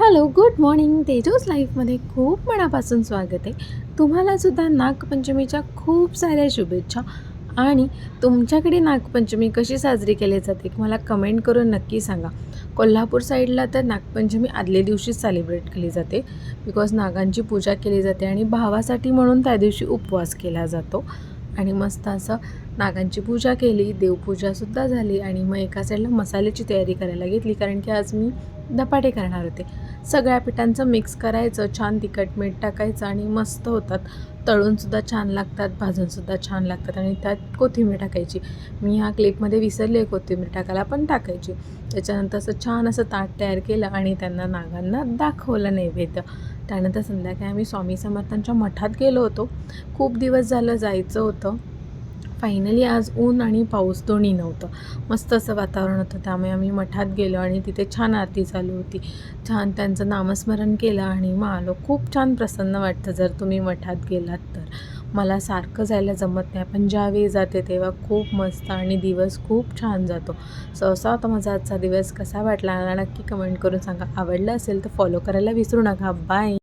Hello, good morning. Tejas लाईफमध्ये खूप मनापासून स्वागत आहे. तुम्हालासुद्धा नागपंचमीच्या खूप साऱ्या शुभेच्छा. आणि तुमच्याकडे नागपंचमी कशी साजरी केली जाते मला कमेंट करून नक्की सांगा. कोल्हापूर साईडला तर नागपंचमी आदल्या दिवशीच सेलिब्रेट केली जाते. बिकॉज नागांची पूजा केली जाते आणि भावासाठी म्हणून त्या दिवशी उपवास केला जातो. आणि मस्त असं नागांची पूजा केली, देवपूजासुद्धा झाली आणि मग एका साईडला मसाल्याची तयारी करायला घेतली, कारण की आज मी धपाटे करणार होते. सगळ्या पिठांचं मिक्स करायचं, छान तिखट मीठ टाकायचं आणि मस्त होतात. तळूनसुद्धा छान लागतात, भाजूनसुद्धा छान लागतात आणि त्यात कोथिंबीर टाकायची. मी ह्या क्लिपमध्ये विसरले कोथिंबीर टाकायला, पण टाकायची. त्याच्यानंतर असं छान असं ताट तयार केलं आणि त्यांना नागांना दाखवलं नैवेद्य. त्यानंतर संध्याकाळी आम्ही स्वामी समर्थांच्या मठात गेलो होतो. खूप दिवस झालं जायचं होतं. फायनली आज ऊन आणि पाऊस दोन्ही नव्हतं. मस्त असं वातावरण होतं, त्यामुळे आम्ही मठात गेलो आणि तिथे छान आरती चालू होती. छान त्यांचं नामस्मरण केलं आणि मग आलो. खूप छान प्रसन्न वाटतं जर तुम्ही मठात गेलात तर. मला सारखं जायला जमत नाही, पण ज्यावेळी जाते तेव्हा खूप मस्त आणि दिवस खूप छान जातो. असा होता माझा आजचा दिवस. कसा वाटला मला नक्की कमेंट करून सांगा. आवडला असेल तर फॉलो करायला विसरू नका. बाय.